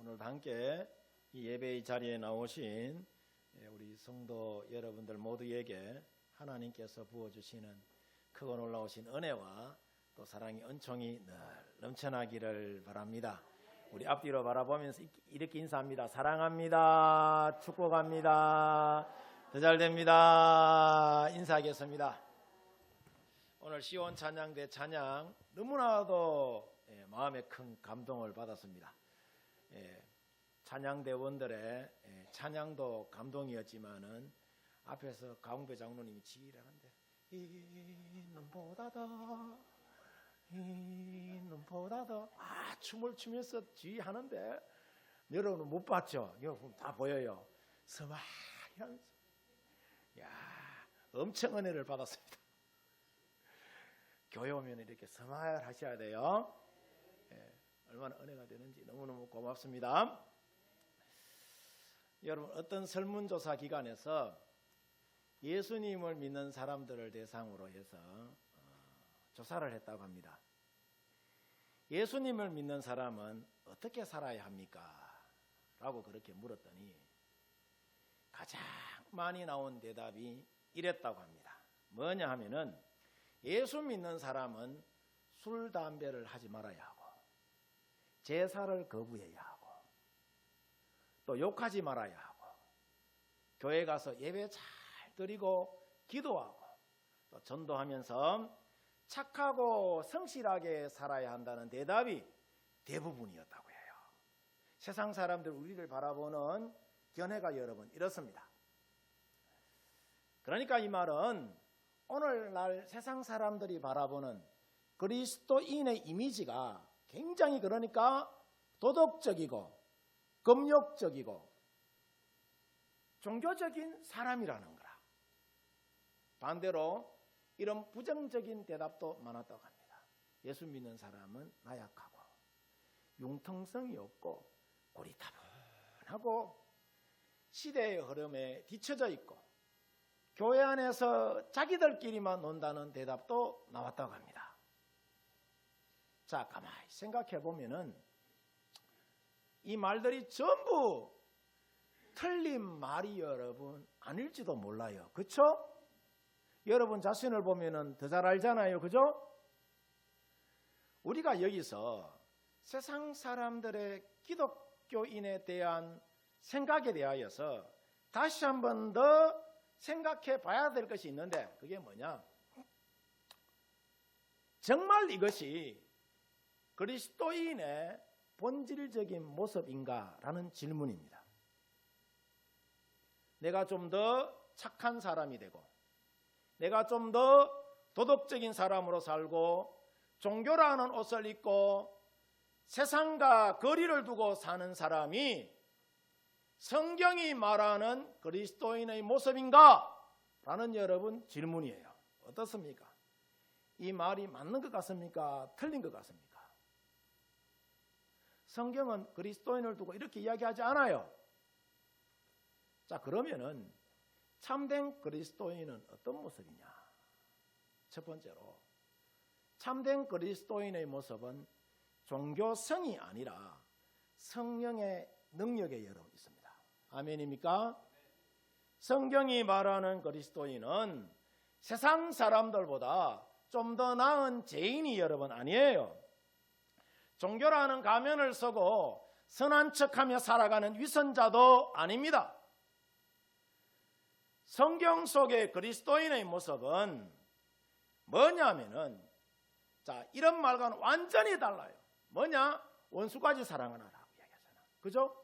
오늘도 함께 이 예배의 자리에 나오신 우리 성도 여러분들 모두에게 하나님께서 부어주시는 크고 놀라우신 은혜와 또 사랑의 은총이 늘 넘쳐나기를 바랍니다. 우리 앞뒤로 바라보면서 이렇게 인사합니다. 사랑합니다. 축복합니다. 더 잘됩니다. 인사하겠습니다. 오늘 시온 찬양대 찬양 너무나도 마음에 큰 감동을 받았습니다. 찬양대원들의 찬양도 감동이었지만은 앞에서 가웅배 장로님이 지휘하는데 이 눈보다도 춤을 추면서 지휘하는데 여러분은 못 봤죠? 여러분 다 보여요. 서마하면서 엄청 은혜를 받았습니다. 교회 오면 이렇게 서마을 하셔야 돼요. 얼마나 은혜가 되는지 너무너무 고맙습니다. 여러분, 어떤 설문조사 기관에서 예수님을 믿는 사람들을 대상으로 해서 조사를 했다고 합니다. 예수님을 믿는 사람은 어떻게 살아야 합니까? 라고 그렇게 물었더니 가장 많이 나온 대답이 이랬다고 합니다. 뭐냐 하면은 예수 믿는 사람은 술, 담배를 하지 말아야 하고 제사를 거부해야 하고 또 욕하지 말아야 하고 교회 가서 예배 잘 드리고 기도하고 또 전도하면서 착하고 성실하게 살아야 한다는 대답이 대부분이었다고 해요. 세상 사람들 우리를 바라보는 견해가 여러분 이렇습니다. 그러니까 이 말은 오늘날 세상 사람들이 바라보는 그리스도인의 이미지가 굉장히 그러니까 도덕적이고 금욕적이고 종교적인 사람이라는 거라. 반대로 이런 부정적인 대답도 많았다고 합니다. 예수 믿는 사람은 나약하고 융통성이 없고 고리타분하고 시대의 흐름에 뒤처져 있고 교회 안에서 자기들끼리만 논다는 대답도 나왔다고 합니다. 자, 가만히 생각해 보면은 이 말들이 전부 틀린 말이 여러분 아닐지도 몰라요. 그렇죠? 여러분 자신을 보면은 더 잘 알잖아요. 그죠? 우리가 여기서 세상 사람들의 기독교인에 대한 생각에 대하여서 다시 한 번 더 생각해 봐야 될 것이 있는데 그게 뭐냐? 정말 이것이 그리스도인의 본질적인 모습인가라는 질문입니다. 내가 좀 더 착한 사람이 되고 내가 좀 더 도덕적인 사람으로 살고 종교라는 옷을 입고 세상과 거리를 두고 사는 사람이 성경이 말하는 그리스도인의 모습인가? 라는 여러분 질문이에요. 어떻습니까? 이 말이 맞는 것 같습니까? 틀린 것 같습니까? 성경은 그리스도인을 두고 이렇게 이야기하지 않아요. 자, 그러면은 참된 그리스도인은 어떤 모습이냐? 첫 번째로 참된 그리스도인의 모습은 종교성이 아니라 성령의 능력에 여러분 있습니다. 아멘입니까? 성경이 말하는 그리스도인은 세상 사람들보다 좀 더 나은 죄인이 여러분 아니에요. 종교라는 가면을 쓰고 선한 척하며 살아가는 위선자도 아닙니다. 성경 속의 그리스도인의 모습은 뭐냐면은 자, 이런 말과는 완전히 달라요. 뭐냐? 원수까지 사랑하라고 이야기하잖아. 그죠?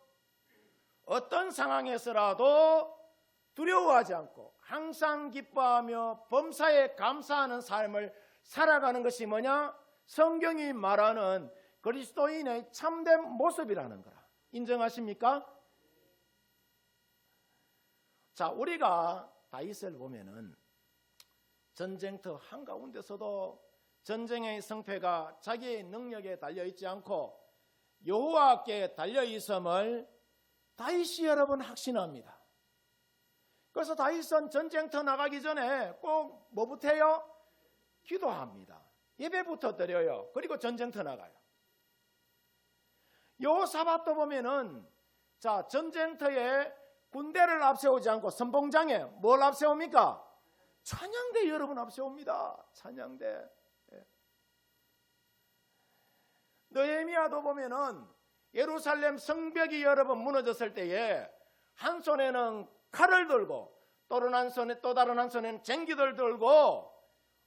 어떤 상황에서라도 두려워하지 않고 항상 기뻐하며 범사에 감사하는 삶을 살아가는 것이 뭐냐? 성경이 말하는 그리스도인의 참된 모습이라는 거라. 인정하십니까? 자, 우리가 다윗을 보면은 전쟁터 한가운데서도 전쟁의 승패가 자기의 능력에 달려있지 않고 여호와께 달려있음을 다윗이 여러분 확신합니다. 그래서 다윗은 전쟁터 나가기 전에 꼭 뭐부터 해요? 기도합니다. 예배부터 드려요. 그리고 전쟁터 나가요. 여호사밧도 보면은 자, 전쟁터에 군대를 앞세우지 않고 선봉장에 뭘 앞세웁니까? 찬양대 여러분 앞세웁니다. 찬양대. 예. 느헤미야도 보면은 예루살렘 성벽이 여러분 무너졌을 때에 한 손에는 칼을 들고 또 다른 한 손에는 쟁기를 들고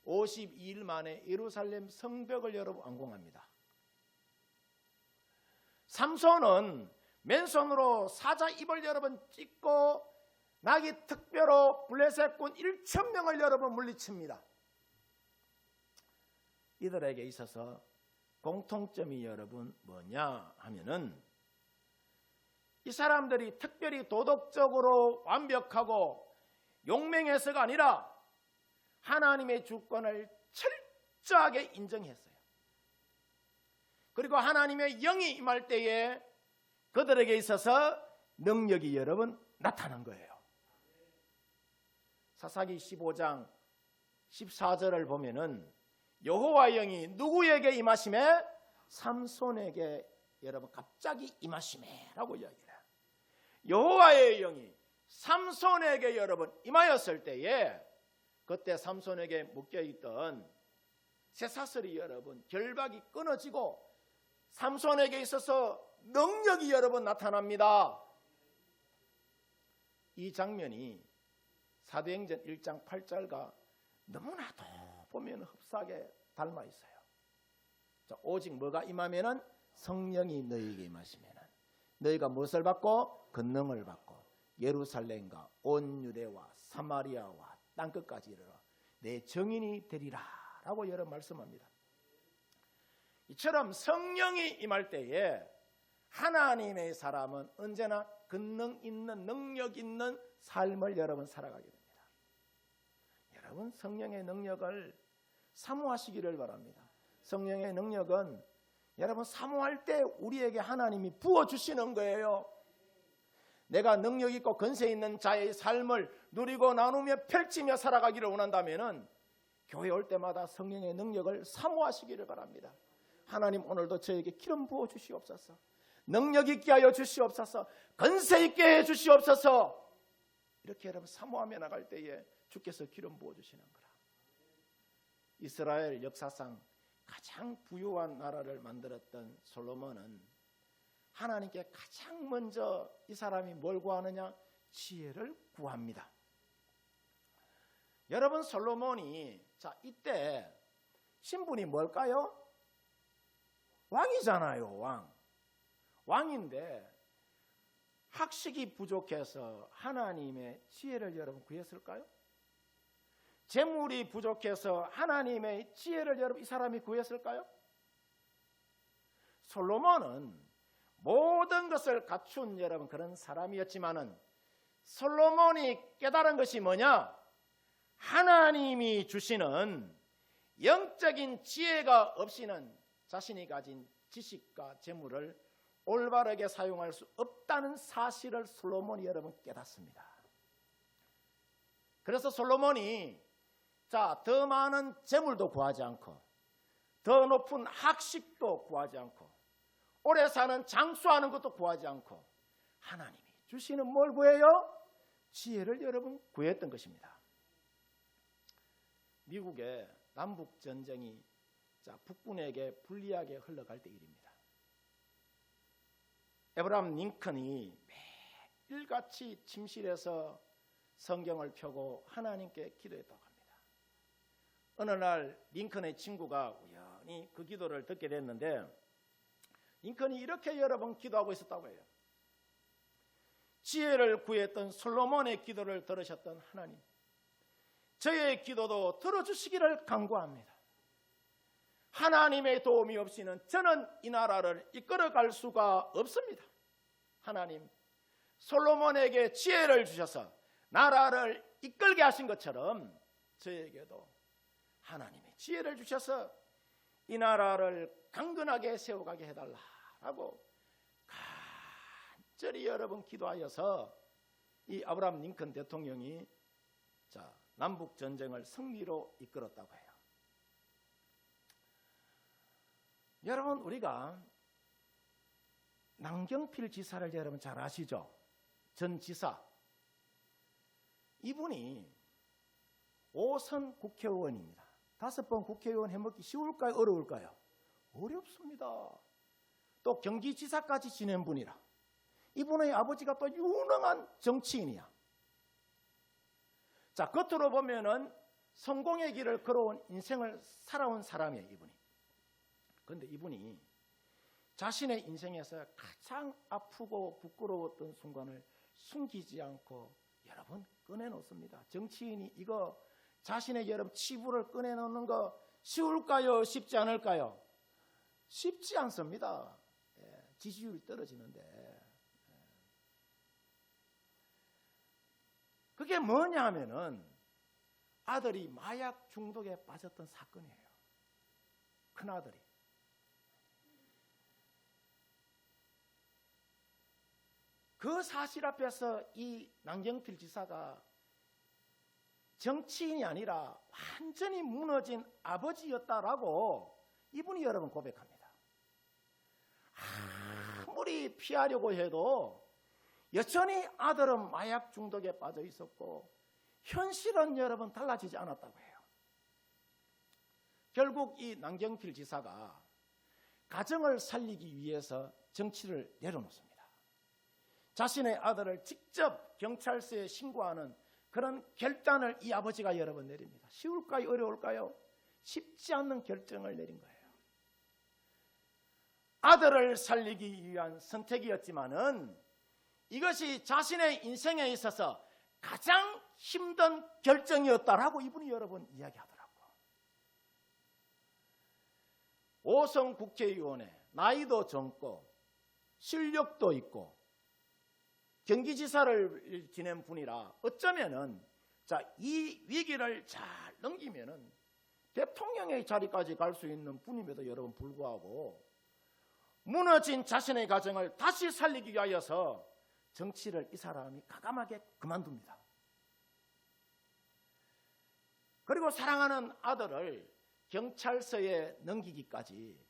52일 만에 예루살렘 성벽을 여러분 완공합니다. 삼손은 맨손으로 사자 입을 여러분 찢고 나귀 특별로 블레셋군 1,000명을 여러분 물리칩니다. 이들에게 있어서 공통점이 여러분 뭐냐 하면은 이 사람들이 특별히 도덕적으로 완벽하고 용맹해서가 아니라 하나님의 주권을 철저하게 인정했어요. 그리고 하나님의 영이 임할 때에 그들에게 있어서 능력이 여러분 나타난 거예요. 사사기 15장 14절을 보면은 여호와의 영이 누구에게 임하심에? 삼손에게 여러분 갑자기 임하심에라고 이야기해요. 여호와의 영이 삼손에게 여러분 임하였을 때에 그때 삼손에게 묶여있던 쇠사슬이 여러분 결박이 끊어지고 삼손에게 있어서 능력이 여러분 나타납니다. 이 장면이 사도행전 1장 8절과 너무나도 보면 흡사하게 닮아 있어요. 자, 오직 뭐가 임하면은 성령이 너희에게 임하시면은 너희가 무엇을 받고? 권능을 받고 예루살렘과 온 유대와 사마리아와 땅끝까지 이르러 내 증인이 되리라 라고 여러 말씀합니다. 이처럼 성령이 임할 때에 하나님의 사람은 언제나 권능 있는 능력 있는 삶을 여러분 살아가게 됩니다. 여러분 성령의 능력을 사모하시기를 바랍니다. 성령의 능력은 여러분 사모할 때 우리에게 하나님이 부어주시는 거예요. 내가 능력 있고 권세 있는 자의 삶을 누리고 나누며 펼치며 살아가기를 원한다면 교회 올 때마다 성령의 능력을 사모하시기를 바랍니다. 하나님 오늘도 저에게 기름 부어주시옵소서. 능력 있게 하여 주시옵소서. 권세 있게 해 주시옵소서. 이렇게 여러분 사모하며 나갈 때에 주께서 기름 부어주시는 거라. 이스라엘 역사상 가장 부유한 나라를 만들었던 솔로몬은 하나님께 가장 먼저 이 사람이 뭘 구하느냐? 지혜를 구합니다. 여러분 솔로몬이 자 이때 신분이 뭘까요? 왕이잖아요. 왕인데 학식이 부족해서 하나님의 지혜를 여러분 구했을까요? 재물이 부족해서 하나님의 지혜를 여러분 이 사람이 구했을까요? 솔로몬은 모든 것을 갖춘 여러분 그런 사람이었지만은 솔로몬이 깨달은 것이 뭐냐? 하나님이 주시는 영적인 지혜가 없이는 자신이 가진 지식과 재물을 올바르게 사용할 수 없다는 사실을 솔로몬이 여러분 깨닫습니다. 그래서 솔로몬이 더 많은 재물도 구하지 않고 더 높은 학식도 구하지 않고 오래 사는 장수하는 것도 구하지 않고 하나님이 주시는 뭘 구해요? 지혜를 여러분 구했던 것입니다. 미국의 남북전쟁이 북군에게 불리하게 흘러갈 때 일입니다. 에브라함 링컨이 매일같이 침실에서 성경을 펴고 하나님께 기도했다고 합니다. 어느 날 링컨의 친구가 우연히 그 기도를 듣게 됐는데 링컨이 이렇게 여러 번 기도하고 있었다고 해요. 지혜를 구했던 솔로몬의 기도를 들으셨던 하나님, 저의 기도도 들어주시기를 간구합니다. 하나님의 도움이 없이는 저는 이 나라를 이끌어갈 수가 없습니다. 하나님, 솔로몬에게 지혜를 주셔서 나라를 이끌게 하신 것처럼 저에게도 하나님의 지혜를 주셔서 이 나라를 강건하게 세워가게 해달라라고 간절히 여러분 기도하여서 이 아브라함 링컨 대통령이 남북 전쟁을 승리로 이끌었다고 해요. 여러분 우리가 남경필 지사를 여러분 잘 아시죠? 전 지사. 이분이 5선 국회의원입니다. 5번 국회의원 해먹기 쉬울까요? 어려울까요? 어렵습니다. 또 경기지사까지 지낸 분이라. 이분의 아버지가 또 유능한 정치인이야. 자, 겉으로 보면은 성공의 길을 걸어온 인생을 살아온 사람이에요, 이분이. 그런데 이분이 자신의 인생에서 가장 아프고 부끄러웠던 순간을 숨기지 않고 여러분 꺼내놓습니다. 정치인이 이거 자신의 여러분 치부를 꺼내놓는 거 쉬울까요? 쉽지 않을까요? 쉽지 않습니다. 지지율이 떨어지는데. 그게 뭐냐 하면은 아들이 마약 중독에 빠졌던 사건이에요. 큰아들이. 그 사실 앞에서 이 남경필 지사가 정치인이 아니라 완전히 무너진 아버지였다라고 이분이 여러분 고백합니다. 아무리 피하려고 해도 여전히 아들은 마약 중독에 빠져 있었고 현실은 여러분 달라지지 않았다고 해요. 결국 이 남경필 지사가 가정을 살리기 위해서 정치를 내려놓습니다. 자신의 아들을 직접 경찰서에 신고하는 그런 결단을 이 아버지가 여러 번 내립니다. 쉬울까요? 어려울까요? 쉽지 않는 결정을 내린 거예요. 아들을 살리기 위한 선택이었지만은 이것이 자신의 인생에 있어서 가장 힘든 결정이었다라고 이분이 여러 번 이야기하더라고요. 5선 국회의원에 나이도 젊고 실력도 있고 경기지사를 지낸 분이라 어쩌면은 이 위기를 잘 넘기면은 대통령의 자리까지 갈 수 있는 분임에도 여러분 불구하고 무너진 자신의 가정을 다시 살리기 위하여서 정치를 이 사람이 과감하게 그만둡니다. 그리고 사랑하는 아들을 경찰서에 넘기기까지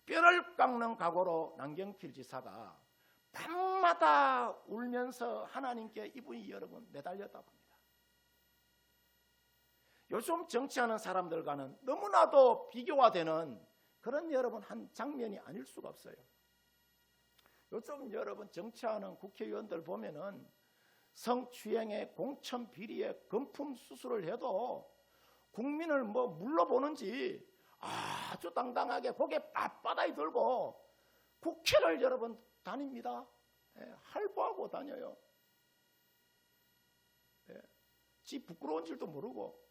뼈를 깎는 각오로 남경필 지사가 밤마다 울면서 하나님께 이분이 여러분 매달렸다고 합니다. 요즘 정치하는 사람들과는 너무나도 비교가 되는 그런 여러분 한 장면이 아닐 수가 없어요. 요즘 여러분 정치하는 국회의원들 보면은 성추행에 공천 비리에 금품 수수를 해도 국민을 물러보는지 아주 당당하게 고개 빳빳이 들고 국회를 여러분 다닙니다. 할보하고 다녀요. 지 부끄러운 줄도 모르고.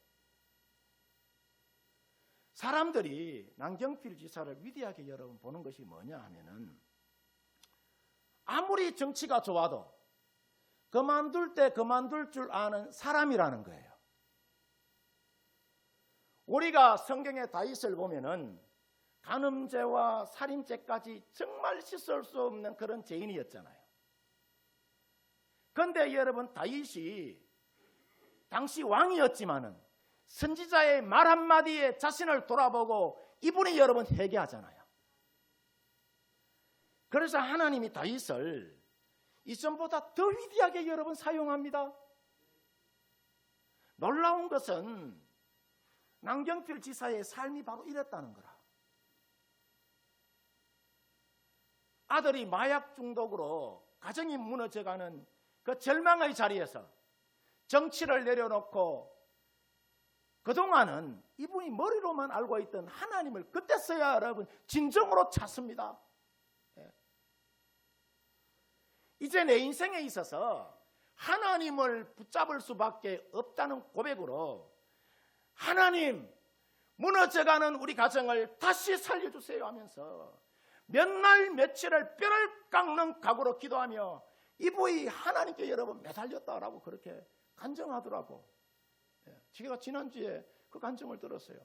사람들이 남경필 지사를 위대하게 여러분 보는 것이 뭐냐 하면은 아무리 정치가 좋아도 그만둘 때 그만둘 줄 아는 사람이라는 거예요. 우리가 성경의 다윗을 보면은 간음죄와 살인죄까지 정말 씻을 수 없는 그런 죄인이었잖아요. 그런데 여러분 다윗이 당시 왕이었지만은 선지자의 말 한마디에 자신을 돌아보고 이분이 여러분 회개하잖아요. 그래서 하나님이 다윗을 이전보다 더 위대하게 여러분 사용합니다. 놀라운 것은 남경필 지사의 삶이 바로 이랬다는 거라. 아들이 마약 중독으로 가정이 무너져가는 그 절망의 자리에서 정치를 내려놓고 그동안은 이분이 머리로만 알고 있던 하나님을 그때서야 여러분 진정으로 찾습니다. 이제 내 인생에 있어서 하나님을 붙잡을 수밖에 없다는 고백으로 하나님 무너져가는 우리 가정을 다시 살려주세요 하면서 몇 날 며칠을 뼈를 깎는 각오로 기도하며 이분이 하나님께 여러분 매달렸다라고 그렇게 간증하더라고. 제가 지난주에 그 간증을 들었어요.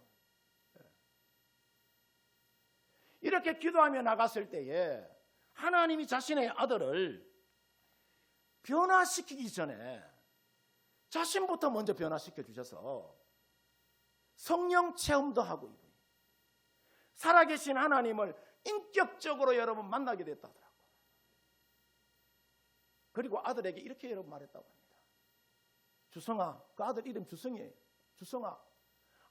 이렇게 기도하며 나갔을 때에 하나님이 자신의 아들을 변화시키기 전에 자신부터 먼저 변화시켜 주셔서 성령 체험도 하고 살아계신 하나님을 인격적으로 여러분 만나게 됐다더라고요. 그리고 아들에게 이렇게 여러분 말했다고 합니다. 주성아, 그 아들 이름 주성이에요. 주성아,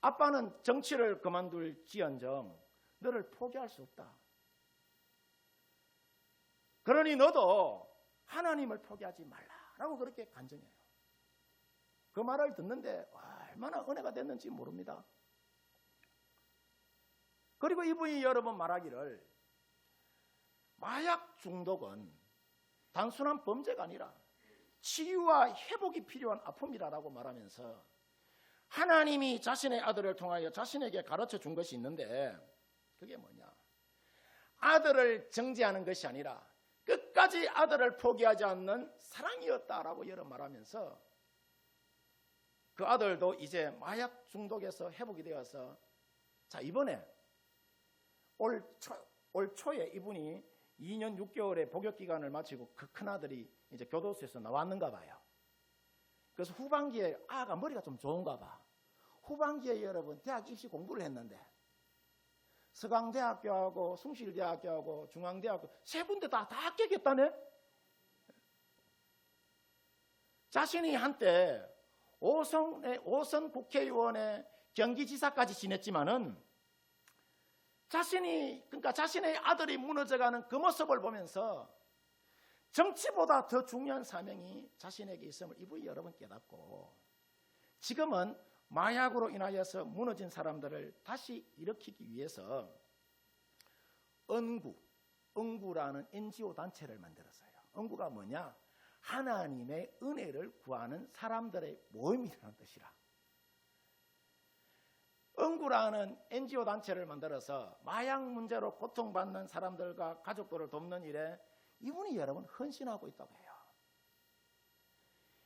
아빠는 정치를 그만둘지언정 너를 포기할 수 없다. 그러니 너도 하나님을 포기하지 말라라고 그렇게 간증해요. 그 말을 듣는데 얼마나 은혜가 됐는지 모릅니다. 그리고 이분이 여러분 말하기를 마약 중독은 단순한 범죄가 아니라 치유와 회복이 필요한 아픔이라고 말하면서 하나님이 자신의 아들을 통하여 자신에게 가르쳐 준 것이 있는데 그게 뭐냐? 아들을 정죄하는 것이 아니라 끝까지 아들을 포기하지 않는 사랑이었다라고 여러 말하면서 그 아들도 이제 마약 중독에서 회복이 되어서 자 이번에 올 초에 이분이 2년 6개월의 복역 기간을 마치고 그 큰아들이 이제 교도소에서 나왔는가 봐요. 그래서 후반기에 아가 머리가 좀 좋은가 봐. 후반기에 여러분 대학 입시 공부를 했는데 서강대학교하고 숭실대학교하고 중앙대학교 세 군데 다 합격했다네. 자신이 한때 5선 국회의원의 경기지사까지 지냈지만은 그러니까 자신의 아들이 무너져가는 그 모습을 보면서 정치보다 더 중요한 사명이 자신에게 있음을 이분이 여러분 깨닫고 지금은 마약으로 인하여서 무너진 사람들을 다시 일으키기 위해서 은구라는 NGO 단체를 만들었어요. 은구가 뭐냐? 하나님의 은혜를 구하는 사람들의 모임이라는 뜻이라. 은구라는 NGO 단체를 만들어서 마약 문제로 고통받는 사람들과 가족들을 돕는 일에 이분이 여러분 헌신하고 있다고 해요.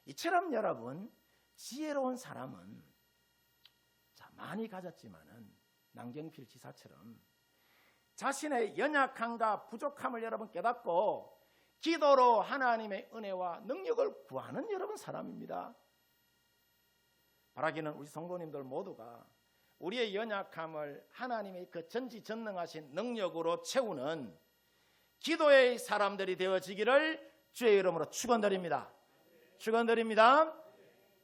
이처럼 여러분 지혜로운 사람은 많이 가졌지만은 남경필 지사처럼 자신의 연약함과 부족함을 여러분 깨닫고 기도로 하나님의 은혜와 능력을 구하는 여러분 사람입니다. 바라기는 우리 성도님들 모두가 우리의 연약함을 하나님의 그 전지전능하신 능력으로 채우는 기도의 사람들이 되어지기를 주의 이름으로 축원드립니다. 축원드립니다.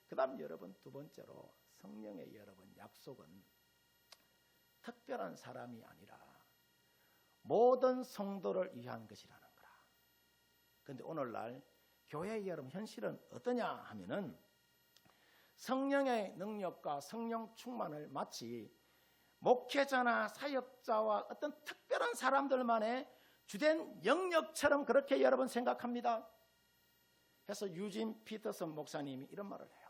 그 다음 여러분 두 번째로 성령의 여러분 약속은 특별한 사람이 아니라 모든 성도를 위한 것이라는 거라. 그런데 오늘날 교회의 여러분 현실은 어떠냐 하면은 성령의 능력과 성령 충만을 마치 목회자나 사역자와 어떤 특별한 사람들만의 주된 영역처럼 그렇게 여러분 생각합니다. 그래서 유진 피터슨 목사님이 이런 말을 해요.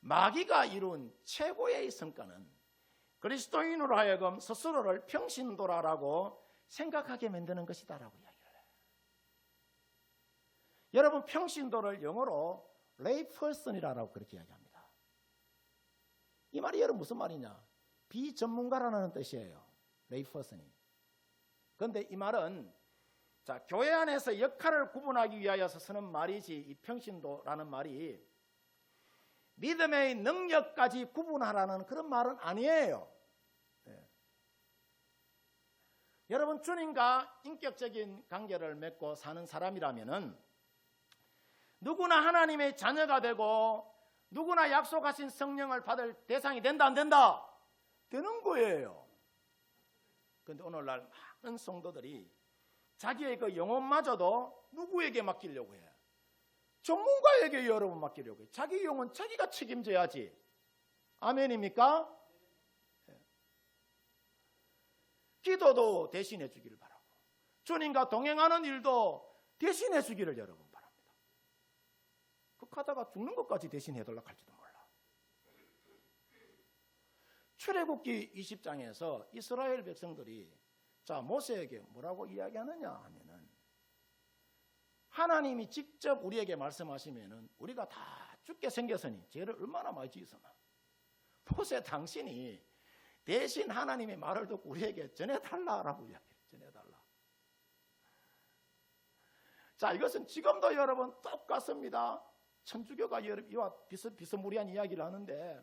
마귀가 이룬 최고의 성과는 그리스도인으로 하여금 스스로를 평신도라라고 생각하게 만드는 것이다라고 이야기를 해요. 여러분 평신도를 영어로 레이퍼슨이라고 그렇게 이야기합니다. 이 말이 여러분 무슨 말이냐? 비전문가라는 뜻이에요. 레이퍼슨이. 그런데 이 말은 자 교회 안에서 역할을 구분하기 위하여서 쓰는 말이지 이 평신도라는 말이 믿음의 능력까지 구분하라는 그런 말은 아니에요. 네. 여러분 주님과 인격적인 관계를 맺고 사는 사람이라면은 누구나 하나님의 자녀가 되고 누구나 약속하신 성령을 받을 대상이 된다 안 된다? 되는 거예요. 그런데 오늘날 많은 성도들이 자기의 그 영혼마저도 누구에게 맡기려고 해? 전문가에게 여러분 맡기려고 해. 자기 영혼 자기가 책임져야지. 아멘입니까? 네. 기도도 대신해 주기를 바라고 주님과 동행하는 일도 대신해 주기를 여러분 바랍니다. 극하다가 죽는 것까지 대신해 달라고 할지도 몰라. 출애굽기 20장에서 이스라엘 백성들이 자 모세에게 뭐라고 이야기하느냐 하면은 하나님이 직접 우리에게 말씀하시면은 우리가 다 죽게 생겼으니 죄를 얼마나 많이 지었으나 모세 당신이 대신 하나님의 말을 듣고 우리에게 전해달라라고 이야기해요. 전해달라. 자 이것은 지금도 여러분 똑같습니다. 천주교가 이와 비스무리한 이야기를 하는데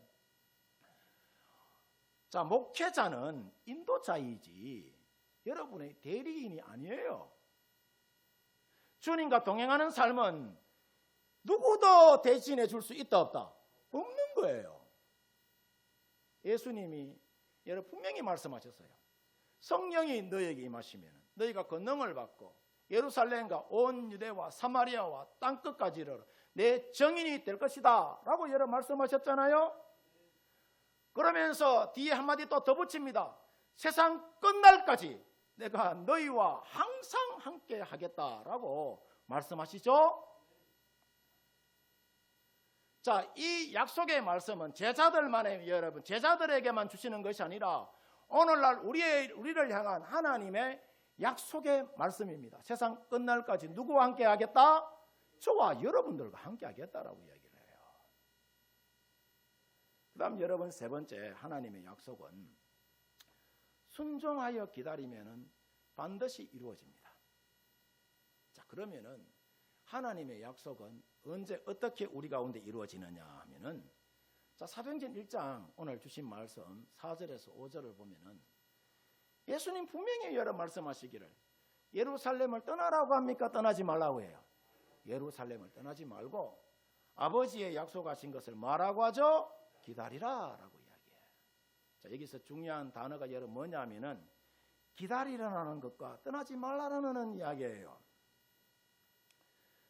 자 목회자는 인도자이지 여러분의 대리인이 아니에요. 주님과 동행하는 삶은 누구도 대신해 줄 수 있다 없다? 없는 거예요. 예수님이 여러분 분명히 말씀하셨어요. 성령이 너에게 임하시면 너희가 권능을 받고 예루살렘과 온 유대와 사마리아와 땅끝까지 이르러 내 증인이 될 것이다 라고 여러분 말씀하셨잖아요. 그러면서 뒤에 한마디 또 더 붙입니다. 세상 끝날까지 내가 너희와 항상 함께 하겠다라고 말씀하시죠. 자, 이 약속의 말씀은 제자들만의 여러분 제자들에게만 주시는 것이 아니라 오늘날 우리를 향한 하나님의 약속의 말씀입니다. 세상 끝날까지 누구와 함께 하겠다? 저와 여러분들과 함께 하겠다라고 이야기를 해요. 그 다음 여러분 세 번째 하나님의 약속은 순종하여 기다리면 반드시 이루어집니다. 자, 그러면은 하나님의 약속은 언제 어떻게 우리 가운데 이루어지느냐 하면은 자, 사도행전 1장 오늘 주신 말씀 4절에서 5절을 보면은 예수님 분명히 여러 말씀하시기를 예루살렘을 떠나라고 합니까? 떠나지 말라고 해요. 예루살렘을 떠나지 말고 아버지의 약속하신 것을 뭐라고 하죠? 기다리라 라고 이야기해요. 자, 여기서 중요한 단어가 여러분 뭐냐면은 기다리라는 것과 떠나지 말라는 이야기예요.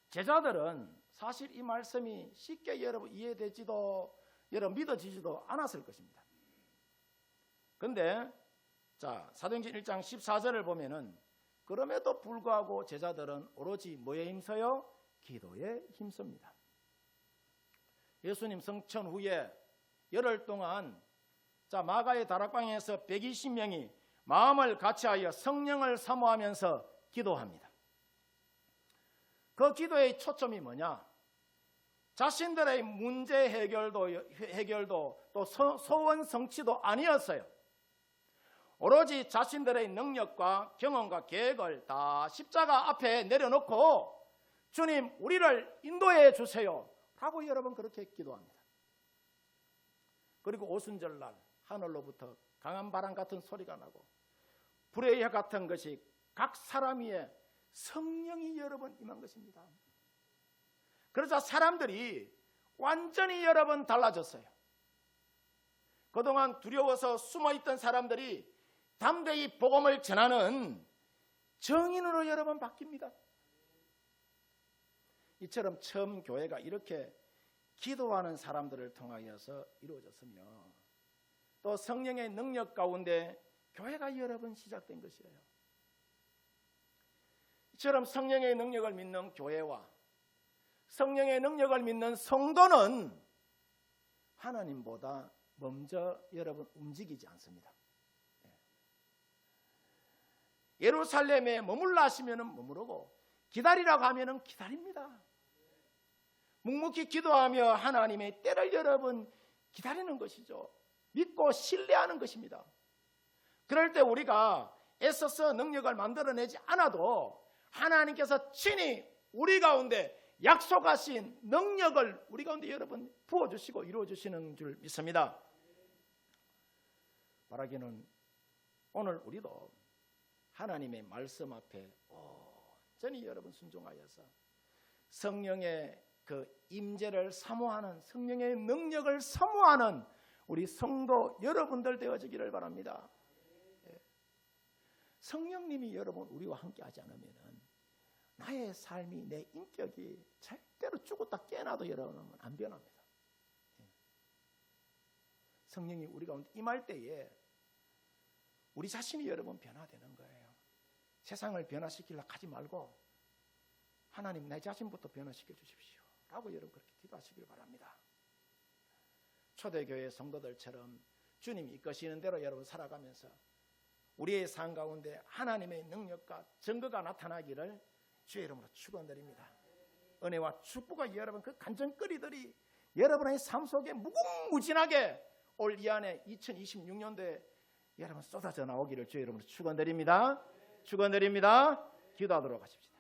제자들은 사실 이 말씀이 쉽게 여러분 이해되지도 여러분 믿어지지도 않았을 것입니다. 그런데 자, 사도행전 1장 14절을 보면은 그럼에도 불구하고 제자들은 오로지 뭐에 힘써요? 기도에 힘씁니다. 예수님 성천 후에 열흘 동안 자, 마가의 다락방에서 120명이 마음을 같이하여 성령을 사모하면서 기도합니다. 그 기도의 초점이 뭐냐? 자신들의 문제 해결도 또 소원 성취도 아니었어요. 오로지 자신들의 능력과 경험과 계획을 다 십자가 앞에 내려놓고 주님 우리를 인도해 주세요 라고 여러분 그렇게 기도합니다. 그리고 오순절날 하늘로부터 강한 바람 같은 소리가 나고 불의 혀 같은 것이 각 사람 위에 성령이 여러분 임한 것입니다. 그러자 사람들이 완전히 여러분 달라졌어요. 그동안 두려워서 숨어있던 사람들이 담대히 복음을 전하는 정인으로 여러분 바뀝니다. 이처럼 처음 교회가 이렇게 기도하는 사람들을 통하여서 이루어졌으며 또 성령의 능력 가운데 교회가 여러분 시작된 것이에요. 이처럼 성령의 능력을 믿는 교회와 성령의 능력을 믿는 성도는 하나님보다 먼저 여러분 움직이지 않습니다. 예루살렘에 머물라 하시면 머무르고 기다리라고 하면 기다립니다. 묵묵히 기도하며 하나님의 때를 여러분 기다리는 것이죠. 믿고 신뢰하는 것입니다. 그럴 때 우리가 애써서 능력을 만들어내지 않아도 하나님께서 친히 우리 가운데 약속하신 능력을 우리 가운데 여러분 부어주시고 이루어주시는 줄 믿습니다. 바라기는 오늘 우리도 하나님의 말씀 앞에 온전히 여러분 순종하여서 성령의 그 임재를 사모하는 성령의 능력을 사모하는 우리 성도 여러분들 되어지기를 바랍니다. 성령님이 여러분 우리와 함께 하지 않으면 나의 삶이 내 인격이 절대로 죽었다 깨어나도 여러분은 안 변합니다. 성령이 우리 가운데 임할 때에 우리 자신이 여러분 변화되는 거예요. 세상을 변화시키려고 하지 말고 하나님 내 자신부터 변화시켜 주십시오 라고 여러분 그렇게 기도하시길 바랍니다. 초대교회 성도들처럼 주님이 이끄시는 대로 여러분 살아가면서 우리의 삶 가운데 하나님의 능력과 증거가 나타나기를 주의 이름으로 축원드립니다. 은혜와 축복과 여러분 그 간증거리들이 여러분의 삶 속에 무궁무진하게 올 이 안에 2026년도에 여러분 쏟아져 나오기를 주의 이름으로 축원드립니다. 축원드립니다. 기도하도록 하십시다.